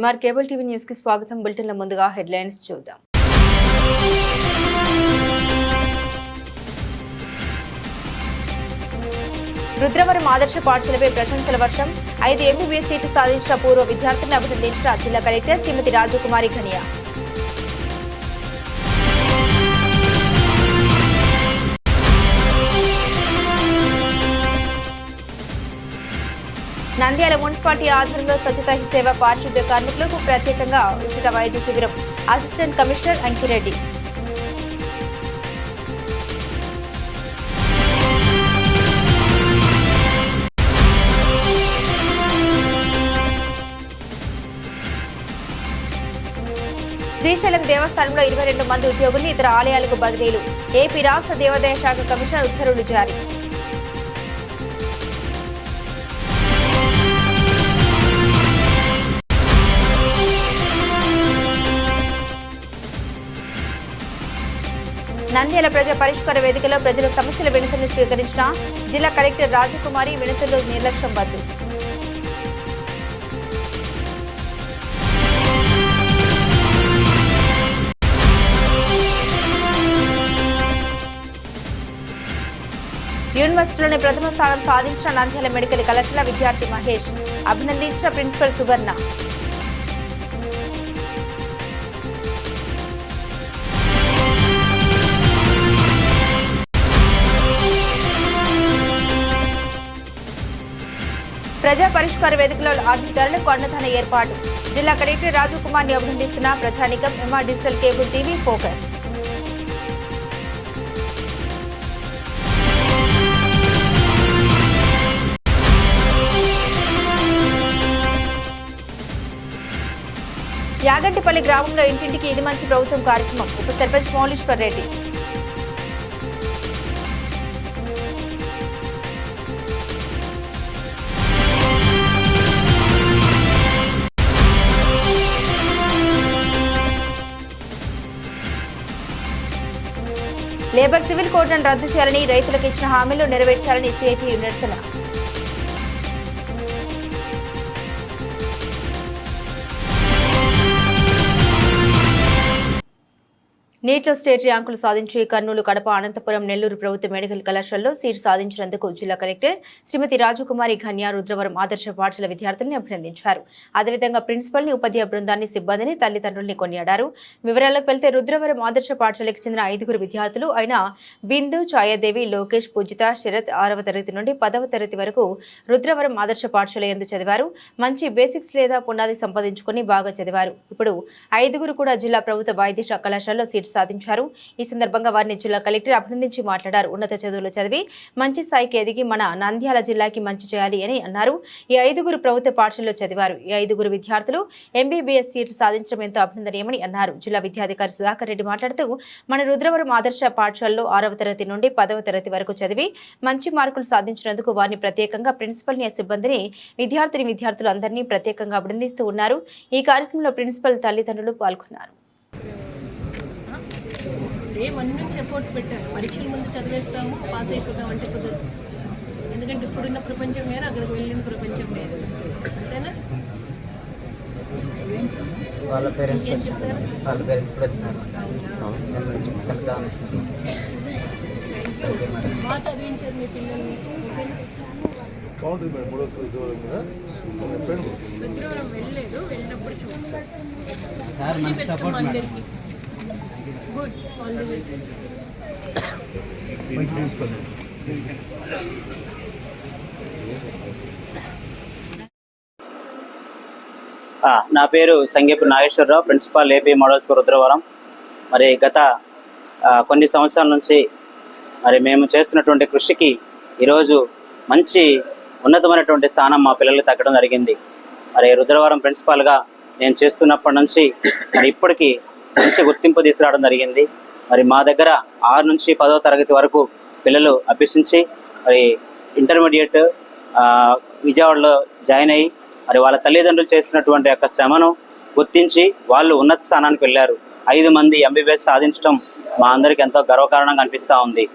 MR cable TV news కి స్వాగతం. Bulletin లో ముందుగా హెడ్లైన్స్ చూద్దాం. రుద్రవరం ఆదర్శ పాఠశాలపై ప్రశంసల వర్షం. 5 ఎంబీబీఎస్ సీట్లు సాధించిన పూర్వ విద్యార్థులను అభినందించిన జిల్లా కలెక్టర్ శ్రీమతి రాజకుమారి ఘనియా. నంద్యాల మున్సిపాలిటీ ఆధ్వర్యంలో స్వచ్ఛతా హీ సేవ పారిశుద్ధ్య కార్మికులకు ప్రత్యేకంగా ఉచిత వైద్య శిబిరం. Assistant commissioner Ankireddy. శ్రీశైలం దేవస్థానంలో 22 మంది ఉద్యోగులు ఇతర ఆలయాలకు బదిలీలు. ఏపీ రాష్ట్ర దేవాదాయ శాఖ కమిషనర్ ఉత్తర్వులు జారీ. నంద్యాల ప్రజా పరిష్కార వేదికలో ప్రజల సమస్యల వినతులను స్వీకరించిన జిల్లా కలెక్టర్ రాజకుమారి. వినతుల్లో నిర్లక్ష్యం వద్దు. యూనివర్సిటీలోని ప్రథమ స్థానం సాధించిన నంద్యాల మెడికల్ కళాశాల విద్యార్థి మహేష్. అభినందించిన ప్రిన్సిపల్ సువర్ణ. ప్రజా పరిష్కార వేదికలో అర్జీదారులకు అన్నదాన ఏర్పాటు. జిల్లా కలెక్టర్ రాజకుమార్ని అభినందిస్తున్న ప్రజానికం. MR digital cable TV focus. Yagantipalli గ్రామంలో ఇంటింటికి ఇది మంచి ప్రభుత్వం కార్యక్రమం. ఉప సర్పంచ్ మౌలీశ్వర్ రెడ్డి. లేబర్ సివిల్ కోడ్లను రద్దు చేయాలని, రైతులకు ఇచ్చిన హామీలు నెరవేర్చాలని సిఐటియు నిరసన. నీట్లో స్టేట్ ర్యాంకులు సాధించి కర్నూలు, కడప, అనంతపురం, నెల్లూరు ప్రభుత్వ మెడికల్ కళాశాలలో సీటు సాధించినందుకు జిల్లా కలెక్టర్ శ్రీమతి రాజకుమారి ఘనియా రుద్రవరం ఆదర్శ పాఠశాల విద్యార్థులను అభినందించారు. అదేవిధంగా ప్రిన్సిపల్ ని, ఉపాధ్యాయ బృందాన్ని, సిబ్బందిని, తల్లిదండ్రుల్ని కొనియాడారు. వివరాలకు వెళ్తే రుద్రవరం ఆదర్శ పాఠశాలకు చెందిన 5 విద్యార్థులు అయిన బిందు, ఛాయాదేవి, లోకేష్, పూజిత, శరత్ 6వ తరగతి నుండి 10వ తరగతి వరకు రుద్రవరం ఆదర్శ పాఠశాల యందు చదివారు. మంచి బేసిక్స్ లేదా పునాది సంపాదించుకుని బాగా చదివారు. ఇప్పుడు 5 కూడా జిల్లా ప్రభుత్వ వైద్య కళాశాలలో సీటు సాధించారు. ఈ సందర్భంగా వారిని జిల్లా కలెక్టర్ అభినందించి మాట్లాడారు. ఉన్నత చదువులు చదివి మంచి స్థాయికి ఎదిగి మన నంద్యాల జిల్లాకి మంచి చేయాలి అని అన్నారు. ఈ 5 ప్రభుత్వ పాఠశాలలో చదివారు. ఈ 5 విద్యార్థులు ఎంబీబీఎస్ సీటు సాధించడం ఎంతో అభినందనీయమని అన్నారు. జిల్లా విద్యాధికారి సుధాకర్ రెడ్డి మాట్లాడుతూ మన రుద్రవరం ఆదర్శ పాఠశాలలో 6వ తరగతి నుండి 10వ తరగతి వరకు చదివి మంచి మార్కులు సాధించినందుకు వారిని ప్రత్యేకంగా ప్రిన్సిపల్ ని, సిబ్బందిని, విద్యార్థులు అందరినీ ప్రత్యేకంగా అభినందిస్తూ ఉన్నారు. ఈ కార్యక్రమంలో ప్రిన్సిపల్, తల్లిదండ్రులు పాల్గొన్నారు. వన్ నుంచి ఎఫోర్ట్ పెట్టారు. పరీక్షల ముందు చదివేస్తాము, పాస్ అయిపోతాం అంటే కుదరదు. ఎందుకంటే ఇప్పుడున్న ప్రపంచం వేరు, అక్కడికి వెళ్ళిన ప్రపంచం వేరు. అంతేనా? ఏం చెప్తారు? బాగా చదివించారు మీ పిల్లల్ని. రుద్రవరం వెళ్ళలేదు, వెళ్ళినప్పుడు చూస్తారు. అందరికీ గుడ్, ఆల్ ది బెస్ట్. నా పేరు Sangepu Nageswararao, principal AP model school Rudravaram. మరి గత కొన్ని సంవత్సరాల నుంచి మరి మేము చేస్తున్నటువంటి కృషికి ఈరోజు మంచి ఉన్నతమైనటువంటి స్థానం మా పిల్లలకు తగ్గడం జరిగింది. మరి రుద్రవరం ప్రిన్సిపాల్గా నేను చేస్తున్నప్పటి నుంచి మరి ఇప్పటికీ మంచి గుర్తింపు తీసుకురావడం జరిగింది. మరి మా దగ్గర 6 నుంచి 10వ తరగతి వరకు పిల్లలు అభ్యసించి మరి ఇంటర్మీడియట్ విజయవాడలో జాయిన్ అయ్యి మరి వాళ్ళ తల్లిదండ్రులు చేస్తున్నటువంటి యొక్క శ్రమను గుర్తించి వాళ్ళు ఉన్నత స్థానానికి వెళ్ళారు. 5 మంది ఎంబీబీఎస్ సాధించడం మా అందరికి ఎంతో గర్వకారణంగా అనిపిస్తూ ఉంది.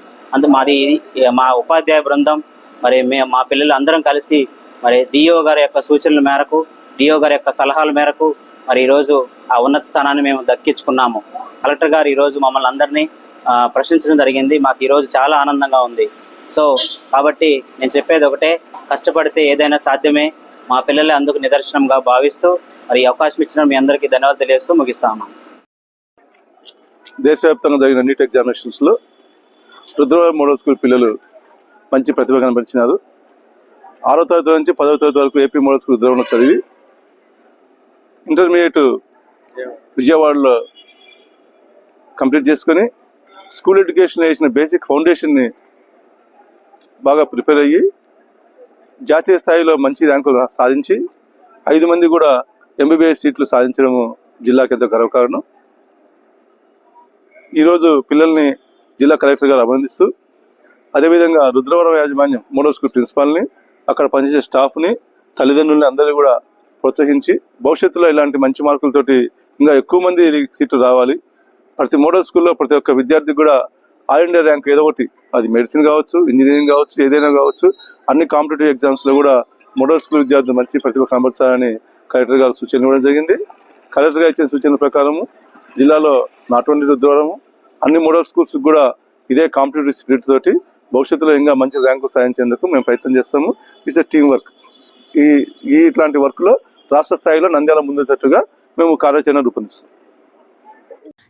మా ఉపాధ్యాయ బృందం మరి మా పిల్లలు అందరం కలిసి మరి డిఓ గారి యొక్క సూచనల మేరకు, డిఓ గారి యొక్క సలహాల మేరకు మరి ఈరోజు ఆ ఉన్నత స్థానాన్ని మేము దక్కించుకున్నాము. కలెక్టర్ గారు ఈరోజు మమ్మల్ని అందరినీ ప్రశంసించడం జరిగింది. మాకు ఈరోజు చాలా ఆనందంగా ఉంది. సో కాబట్టి నేను చెప్పేది ఒకటే, కష్టపడితే ఏదైనా సాధ్యమే. మా పిల్లలే అందుకు నిదర్శనంగా భావిస్తూ మరి ఈ అవకాశం ఇచ్చిన మీ అందరికీ ధన్యవాదాలు తెలియజేస్తూ ముగిస్తాము. దేశవ్యాప్తంగా జరిగిన నీట్ ఎగ్జామినేషన్స్లో రుద్రవరం మోడల్ స్కూల్ పిల్లలు మంచి ప్రతిభ కనబరిచినారు. 6వ తరగతి నుంచి 10వ తరగతి వరకు ఏపీ మోడల్ స్కూల్ రుద్రవరంలో చదివి ఇంటర్మీడియట్ విజయవాడలో కంప్లీట్ చేసుకొని స్కూల్ ఎడ్యుకేషన్ వేసిన బేసిక్ ఫౌండేషన్ని బాగా ప్రిపేర్ అయ్యి జాతీయ స్థాయిలో మంచి ర్యాంకులు సాధించి 5 మంది కూడా ఎంబీబీఎస్ సీట్లు సాధించడం జిల్లాకి ఎంతో గర్వకారణం. ఈరోజు పిల్లల్ని జిల్లా కలెక్టర్ గారు అభినందిస్తూ, అదేవిధంగా రుద్రవరం యాజమాన్యం మోడల్ స్కూల్ ప్రిన్సిపాల్ని, అక్కడ పనిచేసే స్టాఫ్ని, తల్లిదండ్రులని అందరినీ కూడా ప్రోత్సహించి భవిష్యత్తులో ఇలాంటి మంచి మార్కులతోటి ఇంకా ఎక్కువ మంది సీట్లు రావాలి. ప్రతి మోడల్ స్కూల్లో ప్రతి ఒక్క విద్యార్థికి కూడా ఆల్ ఇండియా ర్యాంక్ ఏదో ఒకటి, అది మెడిసిన్ కావచ్చు, ఇంజనీరింగ్ కావచ్చు, ఏదైనా కావచ్చు, అన్ని కాంపిటేటివ్ ఎగ్జామ్స్లో కూడా మోడల్ స్కూల్ విద్యార్థులు మంచి ప్రతిభ కనబరచాలని కలెక్టర్ గారు సూచనలు ఇవ్వడం జరిగింది. కలెక్టర్ గారు ఇచ్చిన సూచనల ప్రకారము జిల్లాలో నాట్ ఓన్లీ రుద్రవరము, అన్ని మోడల్ స్కూల్స్ కూడా ఇదే కాంపిటేటివ్ స్పిరిట్ తోటి భవిష్యత్తులో ఇంకా మంచి ర్యాంకులు సాధించేందుకు మేము ప్రయత్నం చేస్తాము. It's a team work. ఇట్లాంటి వర్క్లో రాష్ట్ర స్థాయిలో నంద్యాల ముందుతట్టుగా మేము కార్యాచరణ రూపొందిస్తాం.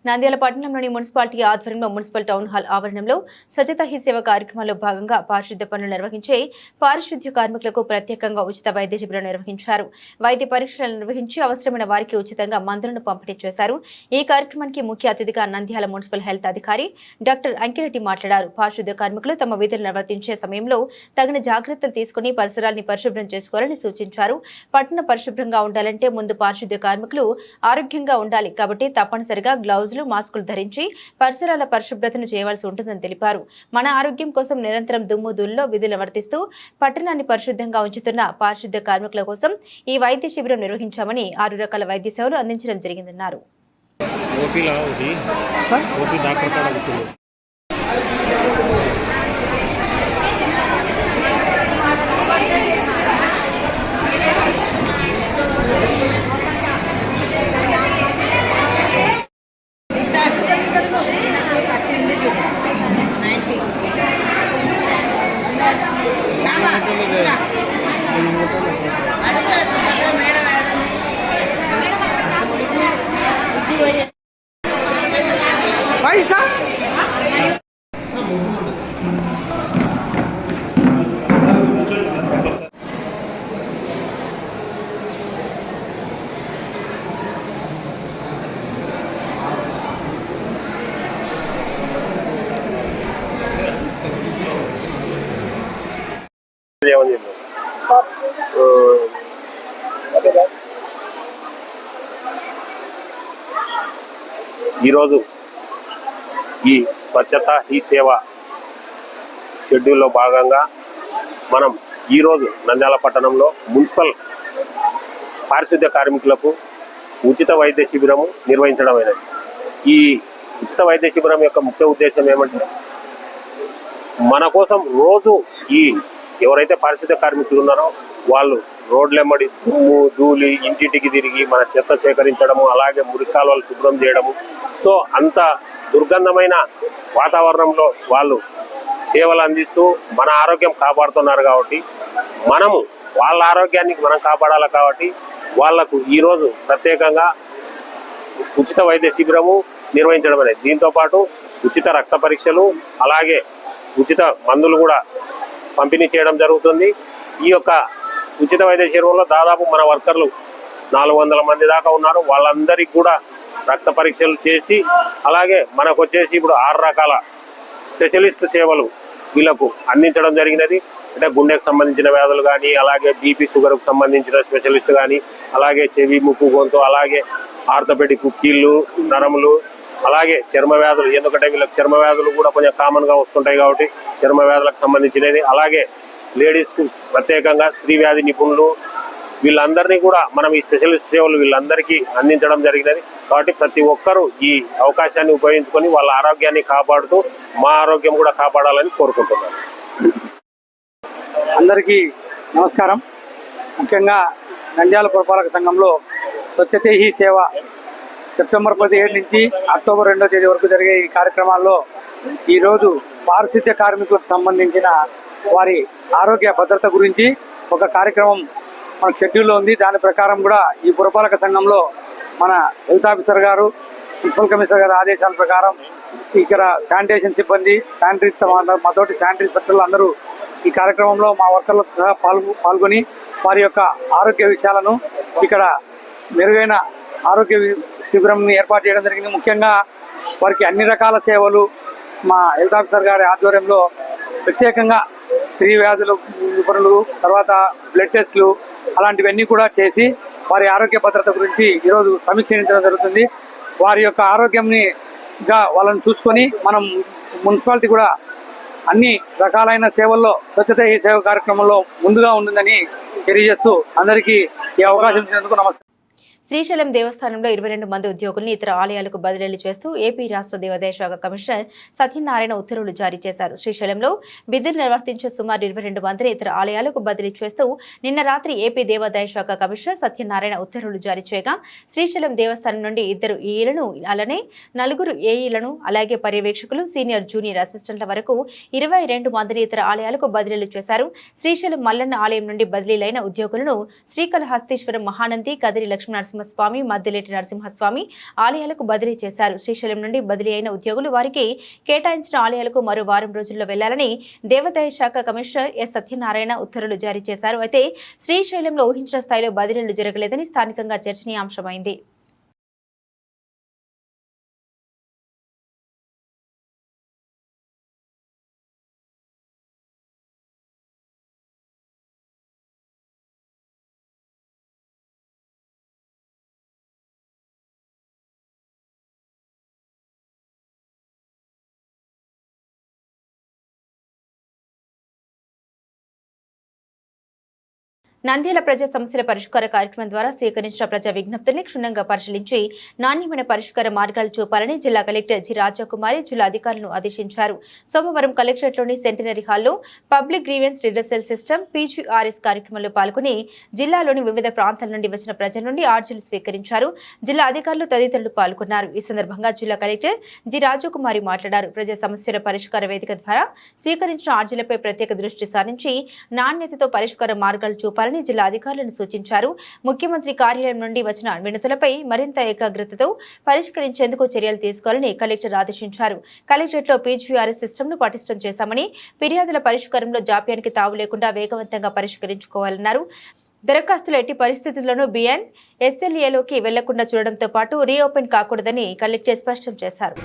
నంద్యాల పట్టణంలోని మున్సిపాలిటీ ఆధ్వర్యంలో మున్సిపల్ టౌన్ హాల్ ఆవరణంలో స్వచ్ఛతా హీ సేవ కార్యక్రమంలో భాగంగా పారిశుద్ధ్య పనులు నిర్వహించే పారిశుద్ధ్య కార్మికులకు ప్రత్యేకంగా ఉచిత వైద్య శిబిరం నిర్వహించారు. వైద్య పరీక్షలు నిర్వహించి అవసరమైన వారికి ఉచితంగా మందులను పంపిణీ చేశారు. ఈ కార్యక్రమానికి ముఖ్య అతిథిగా నంద్యాల మున్సిపల్ హెల్త్ అధికారి డాక్టర్ అంకిరెడ్డి మాట్లాడారు. పారిశుద్ధ్య కార్మికులు తమ విధులు నిర్వర్తించే సమయంలో తగిన జాగ్రత్తలు తీసుకుని పరిసరాల్ని పరిశుభ్రం చేసుకోవాలని సూచించారు. పట్టణ పరిశుభ్రంగా ఉండాలంటే ముందు పారిశుద్ధ్య కార్మికులు ఆరోగ్యంగా ఉండాలి కాబట్టి తప్పనిసరిగా గ్లౌజులు, మాస్కులు ధరించి పరిసరాల పరిశుభ్రతను చేయవలసి ఉంటుందని తెలిపారు. మన ఆరోగ్యం కోసం నిరంతరం దుమ్ము ధూళిలో విధులు నిర్వర్తిస్తూ పట్టణాన్ని పరిశుభ్రంగా ఉంచుతున్న పారిశుద్ధ్య కార్మికుల కోసం ఈ వైద్య శిబిరం నిర్వహించామని 6 రకాల వైద్య సేవలు అందించడం జరిగిందన్నారు. ఈరోజు ఈ స్వచ్ఛత హీ సేవ షెడ్యూల్లో భాగంగా మనం ఈరోజు నంద్యాల పట్టణంలో మున్సిపల్ పారిశుద్ధ్య కార్మికులకు ఉచిత వైద్య శిబిరము నిర్వహించడమైనది. ఈ ఉచిత వైద్య శిబిరం యొక్క ముఖ్య ఉద్దేశం ఏమంటే, మన కోసం రోజు ఈ ఎవరైతే పారిశుద్ధ్య కార్మికులు ఉన్నారో వాళ్ళు రోడ్లెమ్మడి దుమ్ము ధూళి ఇంటింటికి తిరిగి మన చెత్త సేకరించడము, అలాగే మురికి కాలువలు శుభ్రం చేయడము, సో అంత దుర్గంధమైన వాతావరణంలో వాళ్ళు సేవలు అందిస్తూ మన ఆరోగ్యం కాపాడుతున్నారు. కాబట్టి మనము వాళ్ళ ఆరోగ్యాన్ని మనం కాపాడాలి. కాబట్టి వాళ్లకు ఈరోజు ప్రత్యేకంగా ఉచిత వైద్య శిబిరము నిర్వహించడం అనేది, దీంతోపాటు ఉచిత రక్త పరీక్షలు, అలాగే ఉచిత మందులు కూడా పంపిణీ చేయడం జరుగుతుంది. ఈ యొక్క ఉచిత వైద్య శిబిరంలో దాదాపు మన వర్కర్లు 400 మంది దాకా ఉన్నారు. వాళ్ళందరికీ కూడా రక్త పరీక్షలు చేసి, అలాగే మనకు వచ్చేసి ఇప్పుడు 6 రకాల స్పెషలిస్ట్ సేవలు వీళ్ళకు అందించడం జరిగినది. అంటే గుండెకు సంబంధించిన వ్యాధులు కానీ, అలాగే బీపీ షుగర్కు సంబంధించిన స్పెషలిస్ట్ కానీ, అలాగే చెవి ముక్కు గొంతు, అలాగే ఆర్థోపెడిక్ కీళ్ళు నరములు, అలాగే చర్మ వ్యాధులు, ఎందుకంటే వీళ్ళకి చర్మ వ్యాధులు కూడా కొంచెం కామన్గా వస్తుంటాయి కాబట్టి చర్మ వ్యాధులకు సంబంధించినది, అలాగే లేడీస్కు ప్రత్యేకంగా స్త్రీ వ్యాధి నిపుణులు, వీళ్ళందరినీ కూడా మనం ఈ స్పెషలిస్ట్ సేవలు వీళ్ళందరికీ అందించడం జరిగినది. కాబట్టి ప్రతి ఒక్కరూ ఈ అవకాశాన్ని ఉపయోగించుకొని వాళ్ళ ఆరోగ్యాన్ని కాపాడుతూ మా ఆరోగ్యం కూడా కాపాడాలని కోరుకుంటున్నాను. అందరికీ నమస్కారం. ముఖ్యంగా నంద్యాల పురపాలక సంఘంలో స్వచ్ఛతే హీ సేవ సెప్టెంబర్ 17 నుంచి అక్టోబర్ 2వ తేదీ వరకు జరిగే ఈ కార్యక్రమాల్లో ఈరోజు పారిశుద్ధ్య కార్మికులకు సంబంధించిన వారి ఆరోగ్య భద్రత గురించి ఒక కార్యక్రమం మన షెడ్యూల్లో ఉంది. దాని ప్రకారం కూడా ఈ పురపాలక సంఘంలో మన హెల్త్ ఆఫీసర్ గారు, మున్సిపల్ కమిషనర్ గారి ఆదేశాల ప్రకారం ఇక్కడ శానిటేషన్ సిబ్బంది, శానిటరీస్ మాతోటి శానిటరీ సెక్టర్లు అందరూ ఈ కార్యక్రమంలో మా వర్కర్లతో సహా పాల్గొని వారి యొక్క ఆరోగ్య విషయాలను ఇక్కడ మెరుగైన ఆరోగ్య శిబిరంని ఏర్పాటు చేయడం జరిగింది. ముఖ్యంగా వారికి అన్ని రకాల సేవలు మా హెల్త్ ఆఫీసర్ గారి ఆధ్వర్యంలో ప్రత్యేకంగా స్త్రీ వ్యాధుల నిపుణులు, తర్వాత బ్లడ్ టెస్టులు అలాంటివన్నీ కూడా చేసి వారి ఆరోగ్య భద్రత గురించి ఈరోజు సమీక్షించడం జరుగుతుంది. వారి యొక్క ఆరోగ్యంగా వాళ్ళని చూసుకొని మనం మున్సిపాలిటీ కూడా అన్ని రకాలైన సేవల్లో స్వచ్ఛత ఈ సేవ కార్యక్రమంలో ముందుగా ఉంటుందని తెలియజేస్తూ అందరికీ ఈ అవకాశం ఇచ్చినందుకు నమస్కారం. శ్రీశైలం దేవస్థానంలో 22 మంది ఉద్యోగుల్ని ఇతర ఆలయాలకు బదిలీలు చేస్తూ ఏపీ రాష్ట్ర దేవాదాయ శాఖ కమిషనర్ సత్యనారాయణ ఉత్తర్వులు జారీ చేశారు. శ్రీశైలంలో విధులు నిర్వర్తించే సుమారు 22 మందిని ఇతర ఆలయాలకు బదిలీ చేస్తూ నిన్న రాత్రి ఏపీ దేవాదాయ శాఖ కమిషనర్ సత్యనారాయణ ఉత్తర్వులు జారీ చేయగా శ్రీశైలం దేవస్థానం నుండి 2 ఏఈలను అలానే 4 ఏఈలను అలాగే పర్యవేక్షకులు, సీనియర్ జూనియర్ అసిస్టెంట్ల వరకు 22 మందిని ఇతర ఆలయాలకు బదిలీలు చేశారు. శ్రీశైలం మల్లన్న ఆలయం నుండి బదిలీలైన ఉద్యోగులను శ్రీకాళహస్తీశ్వరం మహానంది, కదిరి లక్ష్మీనరసింహ స్వామి, మద్దిలేటి నరసింహస్వామి ఆలయాలకు బదిలీ చేశారు. శ్రీశైలం నుండి బదిలీ అయిన ఉద్యోగులు వారికి కేటాయించిన ఆలయాలకు మరో వారం రోజుల్లో వెళ్లాలని దేవాదాయ శాఖ కమిషనర్ ఎస్ సత్యనారాయణ ఉత్తర్వులు జారీ చేశారు. అయితే శ్రీశైలంలో ఊహించిన స్థాయిలో బదిలీలు జరగలేదని స్థానికంగా చర్చనీయాంశమైంది. నంద్యాల ప్రజా సమస్యల పరిష్కార కార్యక్రమం ద్వారా స్వీకరించిన ప్రజా విజ్ఞప్తుల్ని క్షుణ్ణంగా పరిశీలించి నాణ్యమైన పరిష్కార మార్గాలు చూపాలని జిల్లా కలెక్టర్ జి రాజాకుమారి జిల్లా అధికారులను ఆదేశించారు. సోమవారం కలెక్టరేట్లోని సెంటినరీ హాల్లో public grievance redressal system PGRS కార్యక్రమంలో పాల్గొని జిల్లాలోని వివిధ ప్రాంతాల నుండి వచ్చిన ప్రజల నుండి ఆర్జీలు స్వీకరించారు. జిల్లా అధికారులు తదితరులు పాల్గొన్నారు. ఈ సందర్భంగా జిల్లా కలెక్టర్ జి రాజాకుమారి మాట్లాడారు. ప్రజా సమస్యల పరిష్కార వేదిక ద్వారా స్వీకరించిన ఆర్జీలపై ప్రత్యేక దృష్టి సారించి నాణ్యతతో పరిష్కార మార్గాలు చూపాలని జిల్లా అధికారులను సూచించారు. ముఖ్యమంత్రి కార్యాలయం నుండి వచ్చిన వినతులపై మరింత ఏకాగ్రతతో పరిష్కరించేందుకు చర్యలు తీసుకోవాలని కలెక్టర్ ఆదేశించారు. కలెక్టరేట్లో పీజీఆర్ఎస్ సిస్టమ్ను పటిష్టం చేశామని, ఫిర్యాదుల పరిష్కారంలో జాప్యానికి తావు లేకుండా వేగవంతంగా పరిష్కరించుకోవాలన్నారు. దరఖాస్తులు ఎట్టి పరిస్థితుల్లోనూ బిఎన్ ఎస్ఎల్ఏలోకి వెళ్లకుండా చూడడంతో పాటు రీఓపెన్ కాకూడదని కలెక్టర్ స్పష్టం చేశారు.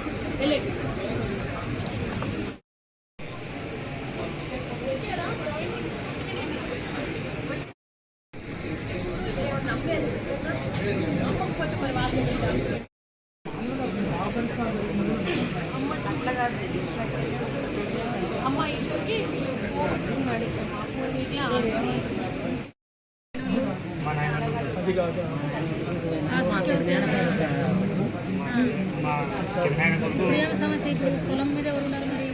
సమస్య ఇప్పుడు పొలం మీద ఎవరు ఉన్నారు మరి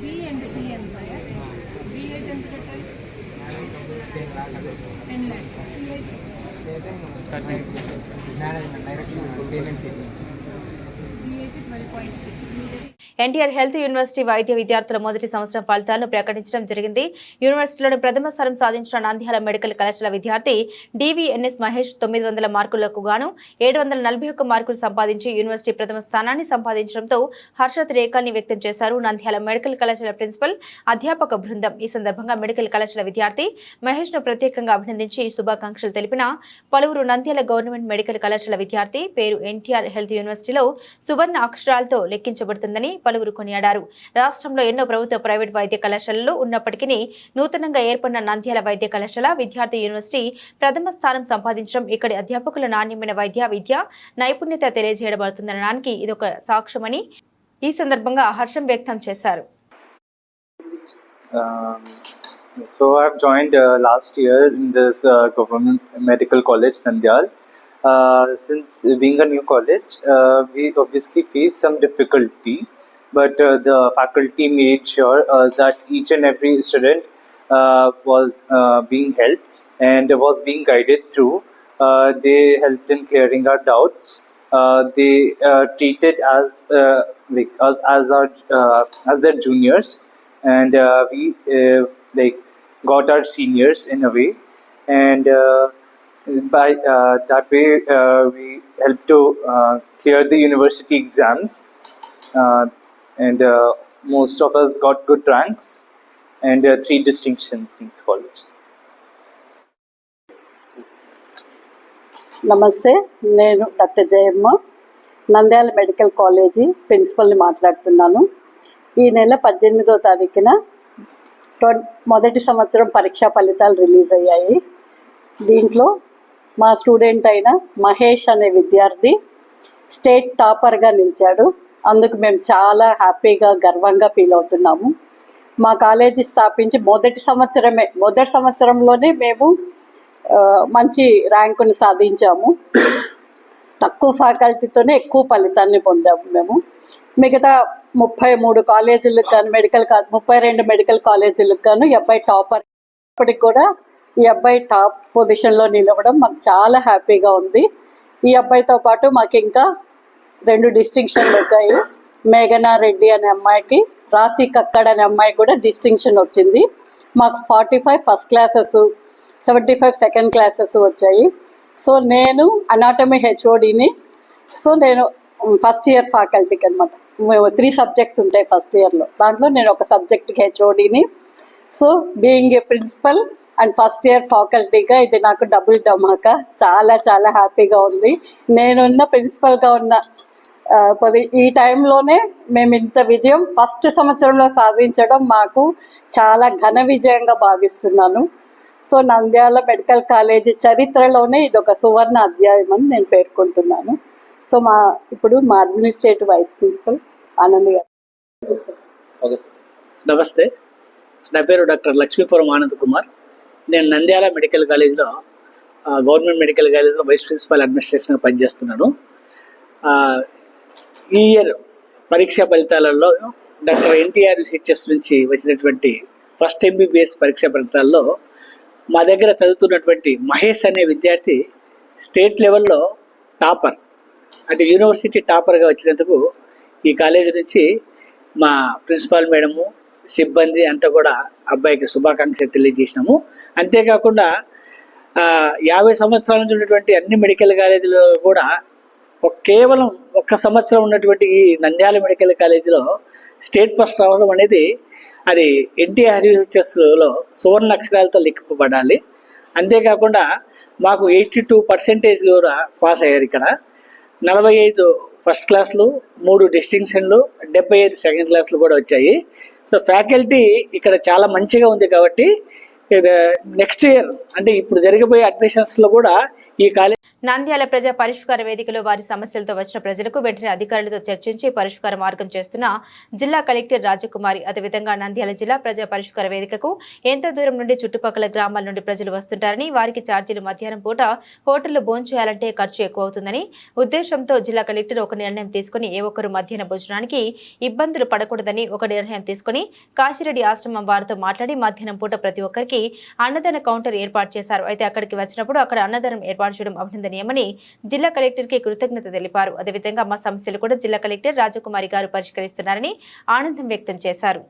బి అండ్ సి ఎంత B8 ఎంత కట్టాలి 10 lakh C8 management direct payments B8 12.6 NTR health university వైద్య విద్యార్థుల మొదటి సంవత్సరం ఫలితాలను ప్రకటించడం జరిగింది. యూనివర్సిటీలోని ప్రథమ స్థానం సాధించిన నంద్యాల మెడికల్ కళాశాల విద్యార్థి డివిఎన్ఎస్ మహేష్ 900 మార్కులకు గాను 741 మార్కులు సంపాదించి యూనివర్సిటీ ప్రథమ స్థానాన్ని సంపాదించడంతో హర్షాతిరేకాన్ని వ్యక్తం చేశారు నంద్యాల మెడికల్ కళాశాల ప్రిన్సిపల్ అధ్యాపక బృందం. ఈ సందర్భంగా మెడికల్ కళాశాల విద్యార్థి మహేష్ ను ప్రత్యేకంగా అభినందించి శుభాకాంక్షలు తెలిపిన పలువురు నంద్యాల గవర్నమెంట్ మెడికల్ కళాశాల విద్యార్థి పేరు ఎన్టీఆర్ హెల్త్ యూనివర్సిటీలో సువర్ణ అక్షరాలతో లెక్కించబడుతుందని పలువురు కొనియాడారు. రాష్ట్రంలో ఎన్నో ప్రభుత్వ ప్రైవేట్ వైద్య కళాశాలలు ఉన్నప్పటికీ నూతనంగా ఏర్పడిన నంద్యాల వైద్య కళాశాల విద్యార్థి యూనివర్సిటీ ప్రథమ స్థానం సంపాదించడం ఇక్కడి అధ్యాపకుల నాణ్యమైన విద్య నైపుణ్యత తెలియజేయబడుతుందనడానికి ఇదొక సాక్ష్యమని ఈ సందర్భంగా హర్షం వ్యక్తం చేశారు. So I've joined last year in this government medical college Nandyal. Since being a new college, we obviously faced some difficulties, but the faculty made sure that each and every student was being helped and was being guided through. They helped in clearing our doubts. They treated us like us as their juniors, and we got our seniors in a way, and by that way we helped to clear the university exams, and most of us got good ranks and 3 distinctions in this college. నమస్తే, నేను doctor Jayamma, Nandyal medical college ప్రిన్సిపల్ని మాట్లాడుతున్నాను. ఈ నెల 18వ తారీఖున మొదటి సంవత్సరం పరీక్షా ఫలితాలు రిలీజ్ అయ్యాయి. దీంట్లో మా స్టూడెంట్ అయిన మహేష్ అనే విద్యార్థి స్టేట్ టాపర్గా నిలిచాడు. అందుకు మేము చాలా హ్యాపీగా గర్వంగా ఫీల్ అవుతున్నాము. మా కాలేజీ స్థాపించి మొదటి సంవత్సరంలోనే మేము మంచి ర్యాంకుని సాధించాము. తక్కువ ఫ్యాకల్టీతోనే ఎక్కువ ఫలితాన్ని పొందాము మేము. మిగతా 33 కాలేజీలకు కానీ 32 మెడికల్ కాలేజీలకు గాను ఈ అబ్బాయి టాపర్. ఇప్పటికి కూడా ఈ అబ్బాయి టాప్ పొజిషన్లో నిలవడం మాకు చాలా హ్యాపీగా ఉంది. ఈ అబ్బాయితో పాటు మాకు ఇంకా 2 డిస్టింక్షన్లు వచ్చాయి. మేఘనా రెడ్డి అనే అమ్మాయికి, రాశి కక్కడ్ అనే అమ్మాయి కూడా డిస్టింక్షన్ వచ్చింది. మాకు 45 ఫస్ట్ క్లాసెస్, 75 సెకండ్ క్లాసెస్ వచ్చాయి. సో నేను అనాటమీ హెచ్ఓడిని. సో నేను ఫస్ట్ ఇయర్ ఫ్యాకల్టీకి అనమాట. 3 సబ్జెక్ట్స్ ఉంటాయి ఫస్ట్ ఇయర్లో. దాంట్లో నేను ఒక సబ్జెక్ట్కి హెచ్ఓడిని. So being a principal and first year ఫ్యాకల్టీగా ఇది నాకు డబుల్ ధమాకా. చాలా చాలా హ్యాపీగా ఉంది. నేనున్న ప్రిన్సిపల్గా ఉన్న ఈ టైంలోనే మేము ఇంత విజయం ఫస్ట్ సంవత్సరంలో సాధించడం మాకు చాలా ఘన విజయంగా భావిస్తున్నాను. సో నంద్యాల మెడికల్ కాలేజీ చరిత్రలోనే ఇది ఒక సువర్ణ అధ్యాయం అని నేను పేర్కొంటున్నాను. సో ఇప్పుడు మా అడ్మినిస్ట్రేటివ్ వైస్ ప్రిన్సిపల్ ఆనంద్ గారు. ఓకే సార్, నమస్తే. నా పేరు డాక్టర్ లక్ష్మీపురం ఆనంద్ కుమార్. నేను నంద్యాల మెడికల్ కాలేజీలో గవర్నమెంట్ మెడికల్ కాలేజీలో వైస్ ప్రిన్సిపల్ అడ్మినిస్ట్రేషన్గా పనిచేస్తున్నాను. ఈ ఇయర్ పరీక్షా ఫలితాలలో డాక్టర్ ఎన్టీఆర్ హెచ్ఎస్ నుంచి వచ్చినటువంటి ఫస్ట్ ఎంబీబీఎస్ పరీక్షా ఫలితాల్లో మా దగ్గర చదువుతున్నటువంటి మహేష్ అనే విద్యార్థి స్టేట్ లెవెల్లో టాపర్, అంటే యూనివర్సిటీ టాపర్గా వచ్చినందుకు ఈ కాలేజీ నుంచి మా ప్రిన్సిపాల్ మేడము, సిబ్బంది అంతా కూడా అబ్బాయికి శుభాకాంక్షలు తెలియజేసినాము. అంతేకాకుండా 50 సంవత్సరాల నుంచి ఉన్నటువంటి అన్ని మెడికల్ కాలేజీలో కూడా కేవలం 1 సంవత్సరం ఉన్నటువంటి ఈ నంద్యాల మెడికల్ కాలేజీలో స్టేట్ ఫస్ట్ రావడం అనేది అది ఎన్టీఆర్ హెచ్ఎస్లో సువర్ణ అక్షరాలతో లెక్కింపబడాలి. అంతేకాకుండా మాకు 82% కూడా పాస్ అయ్యారు. ఇక్కడ 45 ఫస్ట్ క్లాసులు, 3 డిస్టింక్షన్లు, 75 సెకండ్ క్లాసులు కూడా వచ్చాయి. సో ఫ్యాకల్టీ ఇక్కడ చాలా మంచిగా ఉంది కాబట్టి నెక్స్ట్ ఇయర్ అంటే ఇప్పుడు జరగబోయే అడ్మిషన్స్లో కూడా ఈ కాలేజ్ నంద్యాల ప్రజా పరిష్కార వేదికలో వారి సమస్యలతో వచ్చిన ప్రజలకు వెంటనే అధికారులతో చర్చించి పరిష్కార మార్గం చేస్తున్న జిల్లా కలెక్టర్ రాజకుమారి. అదేవిధంగా నంద్యాల జిల్లా ప్రజా పరిష్కార వేదికకు ఎంతో దూరం నుండి చుట్టుపక్కల గ్రామాల నుండి ప్రజలు వస్తుంటారని, వారికి ఛార్జీలు మధ్యాహ్నం పూట హోటల్లో భోంచేయాలంటే ఖర్చు ఎక్కువ అవుతుందని ఉద్దేశంతో జిల్లా కలెక్టర్ ఒక నిర్ణయం తీసుకుని ఏ ఒక్కరు మధ్యాహ్న భోజనానికి ఇబ్బందులు పడకూడదని ఒక నిర్ణయం తీసుకుని కాశీరెడ్డి ఆశ్రమం వారితో మాట్లాడి మధ్యాహ్నం పూట ప్రతి ఒక్కరికి అన్నదాన కౌంటర్ ఏర్పాటు చేశారు. అయితే అక్కడికి వచ్చినప్పుడు అక్కడ అన్నదానం ఏర్పాటు ఏర్పాటు చేయడం అభినందనీయమని జిల్లా కలెక్టర్కి కృతజ్ఞత తెలిపారు. అదేవిధంగా మా సమస్యలు కూడా జిల్లా కలెక్టర్ రాజకుమారి గారు పరిష్కరిస్తున్నారని ఆనందం వ్యక్తం చేశారు.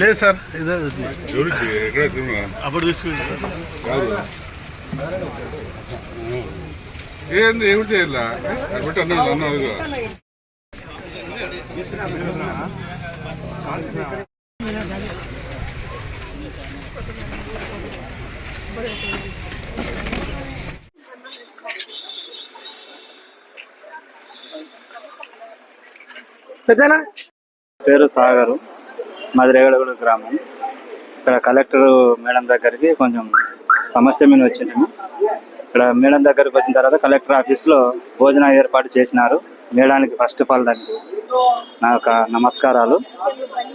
లేదు సార్, ఇదే అప్పుడు తీసుకుంటా ఏమిటి చేయాలా అన్నారు. పేరు సాగరు, మాది రేగడగూడ గ్రామం. ఇక్కడ కలెక్టర్ మేడం దగ్గరికి కొంచెం సమస్య మీద వచ్చినాము. ఇక్కడ మేడం దగ్గరికి వచ్చిన తర్వాత కలెక్టర్ ఆఫీస్లో భోజనం ఏర్పాటు చేసినారు. మేడానికి ఫస్ట్ ఆఫ్ ఆల్ దానికి నా యొక్క నమస్కారాలు.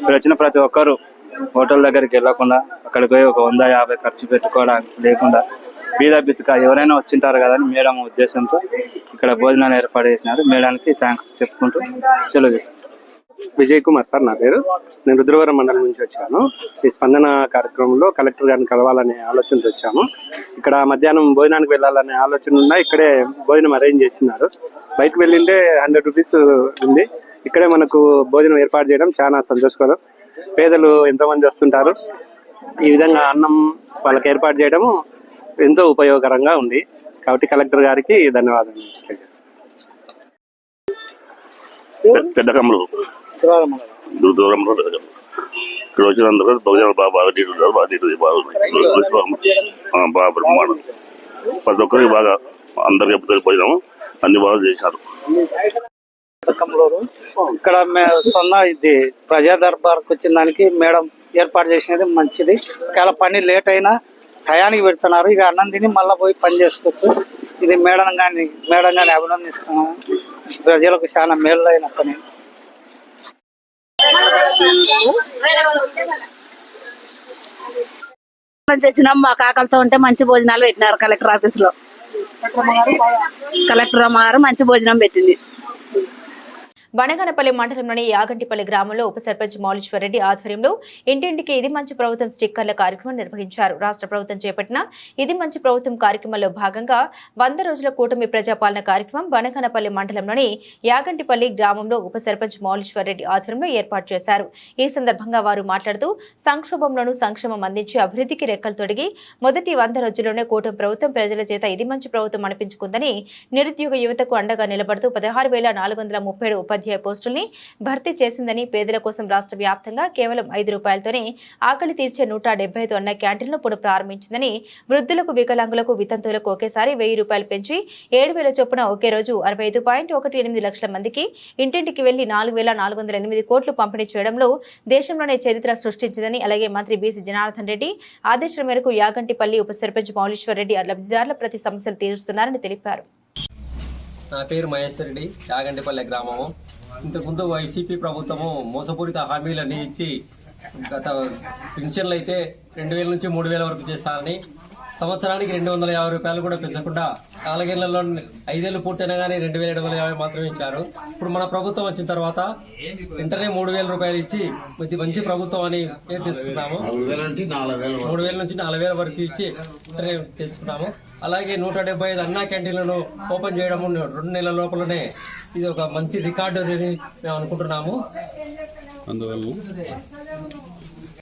ఇక్కడ వచ్చిన ప్రతి ఒక్కరు హోటల్ దగ్గరికి వెళ్ళకుండా అక్కడికి పోయి ఒక 150 ఖర్చు పెట్టుకోవడానికి లేకుండా బీద బిత్తుక ఎవరైనా వచ్చింటారు కదా అని మేడం ఉద్దేశంతో ఇక్కడ భోజనాలు ఏర్పాటు చేసినారు. మేడానికి థ్యాంక్స్ చెప్పుకుంటూ సెలవు తీసుకుంటాం. విజయ్ కుమార్ సార్ నా పేరు. నేను రుద్రవరం మండలం నుంచి వచ్చాను. ఈ స్పందన కార్యక్రమంలో కలెక్టర్ గారిని కలవాలనే ఆలోచనతో వచ్చాము. ఇక్కడ మధ్యాహ్నం భోజనానికి వెళ్ళాలనే ఆలోచన ఉన్నా ఇక్కడే భోజనం అరేంజ్ చేస్తున్నారు. బయటకు వెళ్ళింటే 100 రూపీస్ ఉంది. ఇక్కడే మనకు భోజనం ఏర్పాటు చేయడం చాలా సంతోషకరం. పేదలు ఎంతోమంది వస్తుంటారు. ఈ విధంగా అన్నం వాళ్ళకి ఏర్పాటు చేయడం ఎంతో ఉపయోగకరంగా ఉంది. కాబట్టి కలెక్టర్ గారికి ధన్యవాదాలు. పెద్దకమ్మలు దూరంలో ఇక్కడ వచ్చినందుకు భోజనాలు బాగా నీళ్ళు బాగా బ్రహ్మాండం. ప్రతి ఒక్కరికి బాగా అందరికి ఎప్పుడు భోజనం అన్ని బాగా చేశారు. ఇక్కడ సొంత ఇది ప్రజా దర్బార్కి వచ్చిన దానికి మేడం ఏర్పాటు చేసినది మంచిది. ఒకవేళ పని లేట్ అయినా టయానికి పెడుతున్నారు. ఇక అన్నం తిని మళ్ళీ పోయి పని చేసుకోవచ్చు. ఇది మేడం గాని అభినందిస్తున్నాము. ప్రజలకు చాలా మేలు అయిన పని. వచ్చినాం, మా కాకలతో ఉంటే మంచి భోజనాలు పెట్టినారు కలెక్టర్ ఆఫీస్ లో. కలెక్టర్ అమ్మ గారు మంచి భోజనం పెట్టింది. బనగానపల్లి మండలంలోని యాగంటిపల్లి గ్రామంలో ఉప సర్పంచ్ మౌలీశ్వర్ రెడ్డి ఆధ్వర్యంలో ఇంటింటికి ఇది మంచి ప్రభుత్వం స్టిక్కర్ల కార్యక్రమం నిర్వహించారు. రాష్ట్ర ప్రభుత్వం చేపట్టిన ఇది మంచి ప్రభుత్వం కార్యక్రమంలో భాగంగా 100 రోజుల కూటమి ప్రజాపాలన కార్యక్రమం బనగానపల్లి మండలంలోని యాగంటిపల్లి గ్రామంలో ఉప సర్పంచ్ మౌలీశ్వర్ రెడ్డి ఆధ్వర్యంలో ఏర్పాటు చేశారు. ఈ సందర్భంగా వారు మాట్లాడుతూ సంక్షోభంలోనూ సంక్షేమం అందించి అభివృద్ధికి రెక్కలు తొడిగి మొదటి 100 రోజుల్లోనే కూటమి ప్రభుత్వం ప్రజల చేత ఇది మంచి ప్రభుత్వం అనిపించుకుందని, నిరుద్యోగ యువతకు అండగా నిలబడుతూ 16,437 ఉపాధ్యాయ పోస్టుల్ని భర్తీ చేసిందని, పేదల కోసం రాష్ట్ర వ్యాప్తంగా కేవలం 5 రూపాయలతోనే ఆకలి తీర్చే 175 అన్న క్యాంటీన్లు పునః ప్రారంభించిందని, వృద్ధులకు, వికలాంగులకు, వితంతువులకు ఒకేసారి 1000 రూపాయలు పెంచి 7,000 చొప్పున ఒకే రోజు 65.18 లక్షల మందికి ఇంటింటికి వెళ్లి 4,408 కోట్లు పంపిణీ చేయడంలో దేశంలోనే చరిత్ర సృష్టించిందని, అలాగే మంత్రి బీసీ జనార్దన్ రెడ్డి ఆదేశాల మేరకు యాగంటిపల్లి ఉప సర్పంచ్ మౌలీశ్వర్ రెడ్డి లబ్ధిదారుల ప్రతి సమస్యలు తీరుస్తున్నారని తెలిపారు. నా పేరు మహేశ్వర్ రెడ్డి, యాగంటిపల్లి గ్రామము. ఇంతకుముందు వైసీపీ ప్రభుత్వము మోసపూరిత హామీలన్నీ ఇచ్చి గత పింఛన్లు అయితే 2,000 నుంచి 3,000 వరకు చేస్తారని, సంవత్సరానికి 250 రూపాయలు కూడా పెంచకుండా 4 ఏళ్లలో 5 ఏళ్లు పూర్తయినా కానీ 2,750 మాత్రమే ఇచ్చారు. ఇప్పుడు మన ప్రభుత్వం వచ్చిన తర్వాత వెంటనే 3,000 రూపాయలు ఇచ్చి ఇది మంచి ప్రభుత్వం అని పేరు తెచ్చుకున్నాము. 3,000 నుంచి 4,000 వరకు ఇచ్చి వెంటనే తెచ్చుకున్నాము. అలాగే 175 అన్నా క్యాంటీన్లను ఓపెన్ చేయడము 2 నెలల లోపలనే ఇది ఒక మంచి రికార్డు అని మేము అనుకుంటున్నాము.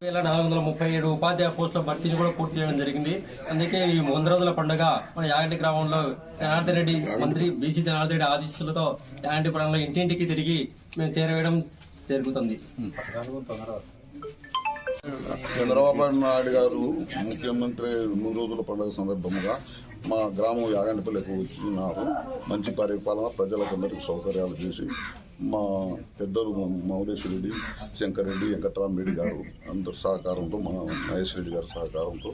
437 ఉపాధ్యాయ పోస్టుల భర్తీని కూడా పూర్తి చేయడం జరిగింది. అందుకే ఈ 100 రోజుల పండుగ మన యాగంటి గ్రామంలో జనార్దన్ రెడ్డి మంత్రి బీసీ జనార్దన్ రెడ్డి ఆదేశాలతో యాగంటిపురంలో ఇంటింటికి తిరిగి మేము చేరవేయడం జరుగుతుంది. చంద్రబాబు నాయుడు గారు ముఖ్యమంత్రి 100 రోజుల పండుగ సందర్భంగా మా గ్రామం యాగంటిపల్లికి వచ్చినారు. మంచి పరిపాలన, ప్రజలకందరికీ సౌకర్యాలు చేసి మా పెద్దలు మౌలేశ్వర రెడ్డి, శంకర్ రెడ్డి, వెంకట్రామరెడ్డి గారు అందరి సహకారంతో, మా మహేశ్వర రెడ్డి గారి సహకారంతో,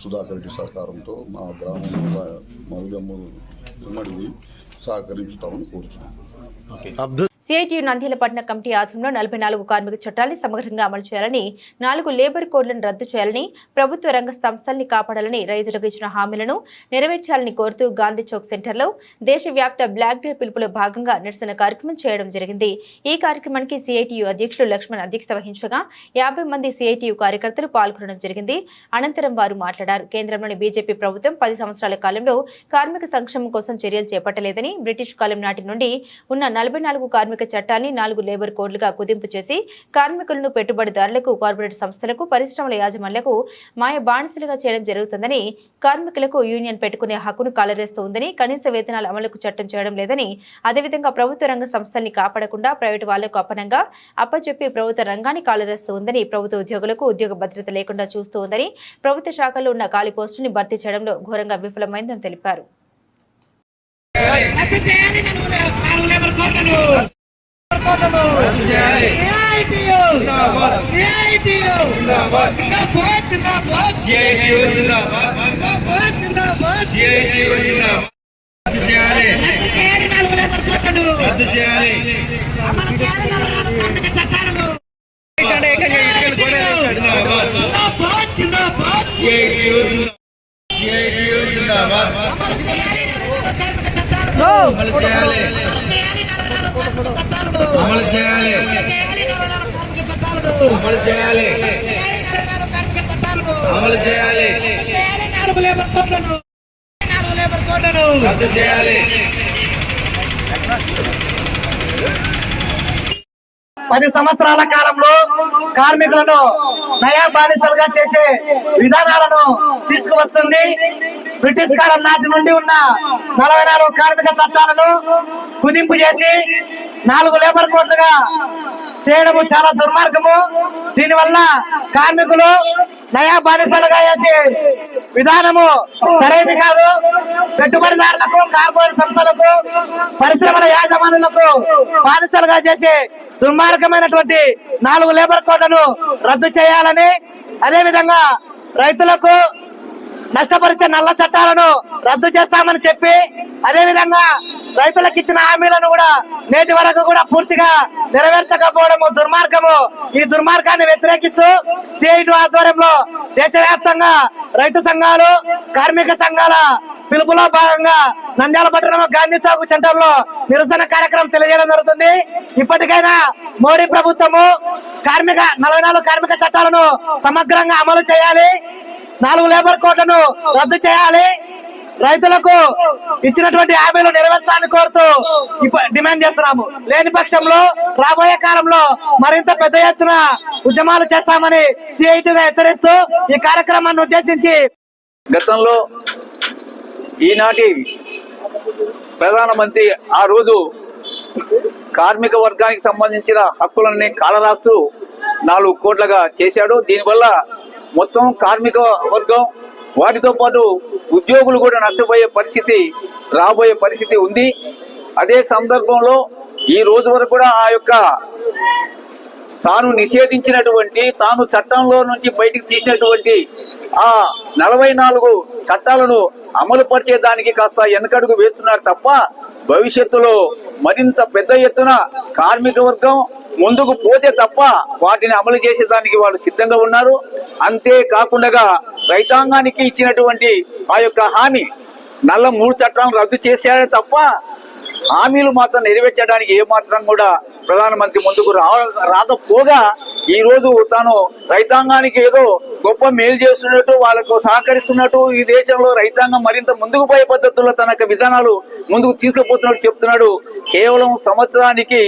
సుధాకర్ రెడ్డి సహకారంతో మా గ్రామంలో మౌల్యము ఉమ్మడిది సహకరిస్తామని కోరుతున్నాం. సిఐటియు నంద్యాల పట్టణ కమిటీ ఆధ్వర్యంలో 44 కార్మిక చట్టాన్ని సమగ్రంగా అమలు చేయాలని, 4 లేబర్ కోడ్లను రద్దు చేయాలని, ప్రభుత్వ రంగ సంస్థల్ని కాపాడాలని, రైతులకు ఇచ్చిన హామీలను నెరవేర్చాలని కోరుతూ గాంధీ చౌక్ సెంటర్లో దేశవ్యాప్త బ్లాక్ డే పిలుపులో భాగంగా నిరసన కార్యక్రమం చేయడం జరిగింది. ఈ కార్యక్రమానికి సిఐటియు అధ్యక్షులు లక్ష్మణ్ అధ్యక్షత వహించగా 50 మంది సిఐటియు కార్యకర్తలు పాల్గొనడం జరిగింది. అనంతరం వారు మాట్లాడారు. కేంద్రంలోని బీజేపీ ప్రభుత్వం 10 సంవత్సరాల కాలంలో కార్మిక సంక్షేమం కోసం చర్యలు చేపట్టలేదని, బ్రిటిష్ కాలం నాటి నుండి ఉన్న 44 కార్మిక చట్టాన్ని 4 లేబర్ కోడ్లుగా కుదింపు చేసి కార్మికులను, పెట్టుబడిదారులకు, కార్పొరేట్ సంస్థలకు, పరిశ్రమల యాజమాన్యాలకు మాయ బానిసలుగా చేయడం జరుగుతుందని, కార్మికులకు యూనియన్ పెట్టుకునే హక్కును కాలరేస్తూ ఉందని, కనీస వేతనాల అమలుకు చట్టం చేయడం లేదని, అదేవిధంగా ప్రభుత్వ రంగ సంస్థల్ని కాపాడకుండా ప్రైవేటు వాళ్లకు అప్పనంగా అప్పచెప్పి ప్రభుత్వ రంగాన్ని కాలరేస్తూ ఉందని, ప్రభుత్వ ఉద్యోగులకు ఉద్యోగ భద్రత లేకుండా చూస్తూ ఉందని, ప్రభుత్వ శాఖల్లో ఉన్న ఖాళీ పోస్టుని భర్తీ చేయడంలో ఘోరంగా విఫలమైందని తెలిపారు. పది సంవత్సరాల కాలంలో కార్మికులను నయా బానిసలుగా చేసే విధానాలను తీసుకువస్తుంది. బ్రిటిష్ కాలం నాటి నుండి ఉన్న 44 కార్మిక చట్టాలను కుదింపు చేసి 4 లేబర్ కోడ్లుగా చేయడము చాలా దుర్మార్గము. దీనివల్ల కార్మికులు నయా బానిసలుగా అయ్యే విధానము సరైనది కాదు. పెట్టుబడిదారులకు, కార్పొరేట్ సంస్థలకు, పరిశ్రమల యాజమానులకు బానిసలుగా చేసే దుర్మార్గమైనటువంటి 4 లేబర్ కోడ్లను రద్దు చేయాలని, అదేవిధంగా రైతులకు నష్టపరిచే నల్ల చట్టాలను రద్దు చేస్తామని చెప్పి, అదేవిధంగా రైతులకు ఇచ్చిన హామీలను కూడా నేటి వరకు కూడా పూర్తిగా నెరవేర్చకపోవడము దుర్మార్గము. ఈ దుర్మార్గాన్ని వ్యతిరేకిస్తూ సిఐటియు ఆధ్వర్యంలో దేశవ్యాప్తంగా రైతు సంఘాలు, కార్మిక సంఘాల పిలుపులో భాగంగా నంద్యాల పట్టణం గాంధీ చౌక్ సెంటర్ లో నిరసన కార్యక్రమం తెలియజేయడం జరుగుతుంది. ఇప్పటికైనా మోడీ ప్రభుత్వము 44 కార్మిక చట్టాలను సమగ్రంగా అమలు చేయాలి, 4 లేబర్ కోడ్లను రద్దు చేయాలి, రైతులకు ఇచ్చినటువంటి హామీలు నెరవేర్చాలని కోరుతూ డిమాండ్ చేస్తున్నాము. లేని పక్షంలో రాబోయే కాలంలో మరింత పెద్ద ఎత్తున ఉద్యమాలు చేస్తామని సిఐటిగా హెచ్చరిస్తూ ఈ కార్యక్రమాన్ని ఉద్దేశించి, గతంలో ఈనాటి ప్రధానమంత్రి ఆ రోజు కార్మిక వర్గానికి సంబంధించిన హక్కులన్నీ కాలరాస్తూ 4 కోట్లుగా చేశాడు. దీనివల్ల మొత్తం కార్మిక వర్గం, వాటితో పాటు ఉద్యోగులు కూడా నష్టపోయే పరిస్థితి రాబోయే పరిస్థితి ఉంది. అదే సందర్భంలో ఈ రోజు వరకు కూడా ఆ యొక్క తాను నిషేధించినటువంటి, తాను చట్టంలో నుంచి బయటికి తీసినటువంటి ఆ 44 చట్టాలను అమలు పరిచేదానికి కాస్త వెనకడుగు వేస్తున్నారు తప్ప, భవిష్యత్తులో మరింత పెద్ద ఎత్తున కార్మిక వర్గం ముందుకు పోతే తప్ప వాటిని అమలు చేసేదానికి వాళ్ళు సిద్ధంగా ఉన్నారు. అంతేకాకుండా రైతాంగానికి ఇచ్చినటువంటి ఆ యొక్క హామీ నల్ల 3 చట్టాలను రద్దు చేశారే తప్ప హామీలు మాత్రం నెరవేర్చడానికి ఏమాత్రం కూడా ప్రధానమంత్రి ముందుకు రాకపోగా ఈ రోజు తాను రైతాంగానికి ఏదో గొప్ప మేలు చేస్తున్నట్టు, వాళ్ళకు సహకరిస్తున్నట్టు, ఈ దేశంలో రైతాంగం మరింత ముందుకు పోయే పద్ధతుల్లో తన విధానాలు ముందుకు తీసుకుపోతున్నట్టు చెప్తున్నాడు. కేవలం సంవత్సరానికి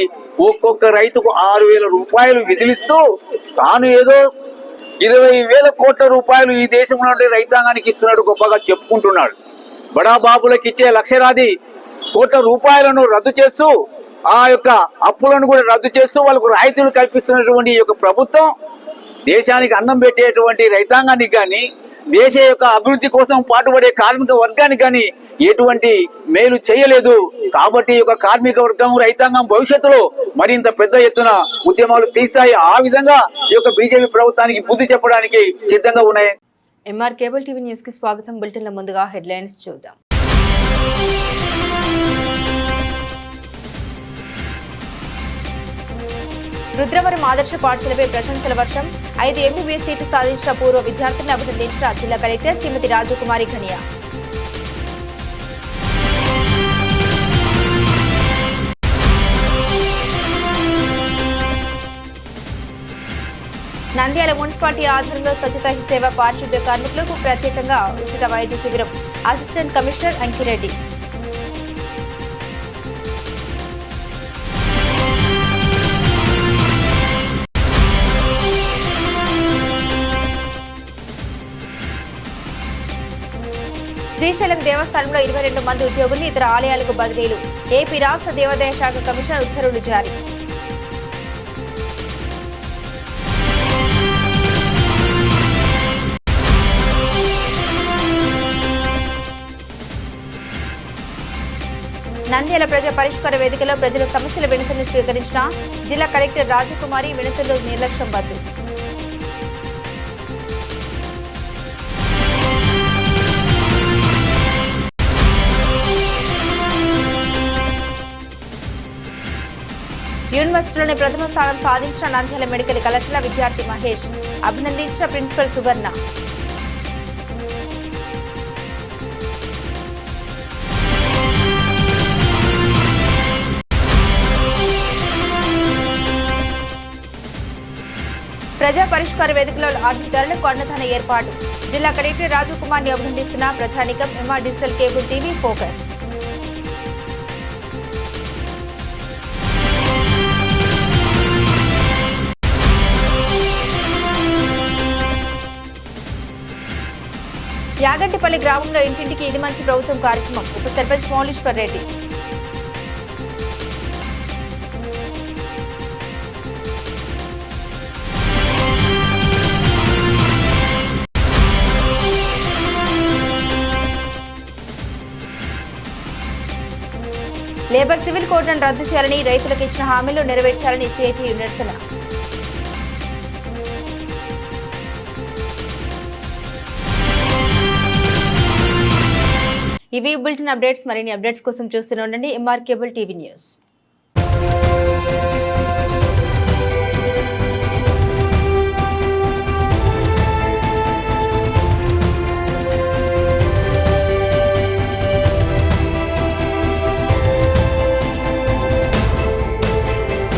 ఒక్కొక్క రైతుకు 6,000 రూపాయలు విధిలిస్తూ తాను ఏదో 20,000 కోట్ల రూపాయలు ఈ దేశంలో రైతాంగానికి ఇస్తున్నాడు గొప్పగా చెప్పుకుంటున్నాడు. బడా బాబులకు ఇచ్చే లక్షలాది కోట్ల రూపాయలను రద్దు చేస్తూ, ఆ యొక్క అప్పులను కూడా రద్దు చేస్తూ వాళ్ళకు రాయితీలు కల్పిస్తున్నటువంటి ఈ యొక్క ప్రభుత్వం దేశానికి అన్నం పెట్టేటువంటి రైతాంగానికి కానీ, దేశ యొక్క అభివృద్ధి కోసం పాటుపడే కార్మిక వర్గానికి కానీ ఎటువంటి మేలు చేయలేదు. కాబట్టి ఈ యొక్క కార్మిక వర్గం, రైతాంగం భవిష్యత్తులో మరింత పెద్ద ఎత్తున ఉద్యమాలు తీస్తాయి. ఆ విధంగా ఈ యొక్క బీజేపీ ప్రభుత్వానికి బుద్ధి చెప్పడానికి సిద్ధంగా ఉన్నాయి. ఎంఆర్ కేబుల్ టీవీ న్యూస్ కి స్వాగతం. బులెటిన్ల ముందుగా హెడ్లైన్స్ చూద్దాం. రుద్రవరం ఆదర్శ పాఠశాలపై ప్రశంసల వర్షం 5 ఎంబీబీఎస్ సీట్లు సాధించిన పూర్వ విద్యార్థులను అభినందించిన జిల్లా కలెక్టర్ శ్రీమతి రాజకుమారి ఘనియా. నంద్యాల మున్సిపాలిటీ ఆధ్వర్యంలో స్వచ్ఛతా హీ సేవ పారిశుద్ధ్య కార్మికులకు ప్రత్యేకంగా ఉచిత వైద్య శిబిరం. Assistant commissioner Ankireddy. శ్రీశైలం దేవస్థానంలో 22 మంది ఉద్యోగుల్ని ఇతర ఆలయాలకు బదిలీలు. ఏపీ రాష్ట్ర దేవాదాయ శాఖ కమిషనర్ ఉత్తర్వులు జారీ. నంద్యాల ప్రజా పరిష్కార వేదికలో ప్రజల సమస్యల వినతులను స్వీకరించిన జిల్లా కలెక్టర్ రాజకుమారి. వినతుల్లో నిర్లక్ష్యం వద్దు. యూనివర్సిటీలోని ప్రథమ స్థానం సాధించిన నంద్యాల మెడికల్ కళాశాల విద్యార్థి మహేష్. అభినందించిన ప్రిన్సిపల్ సువర్ణ. ప్రజా పరిష్కార వేదికలో అర్జీదారులకు అన్నదాన ఏర్పాటు. జిల్లా కలెక్టర్ రాజకుమార్ని అభినందిస్తున్న ప్రజానికం. MR digital cable TV focus. Yagantipalli గ్రామంలో ఇంటింటికి ఇది మంచి ప్రభుత్వం కార్యక్రమం. ఉప సర్పంచ్ మౌలీశ్వర్ రెడ్డి. లేబర్ సివిల్ కోడ్లను రద్దు చేయాలని, రైతులకు ఇచ్చిన హామీలు నెరవేర్చాలని సిఐటియు నిరసన. ఇవి బులెటిన్ అప్డేట్స్. మరిన్ని అప్డేట్స్ కోసం చూస్తూనే ఉండండి ఎంఆర్ కేబుల్ టీవీ న్యూస్.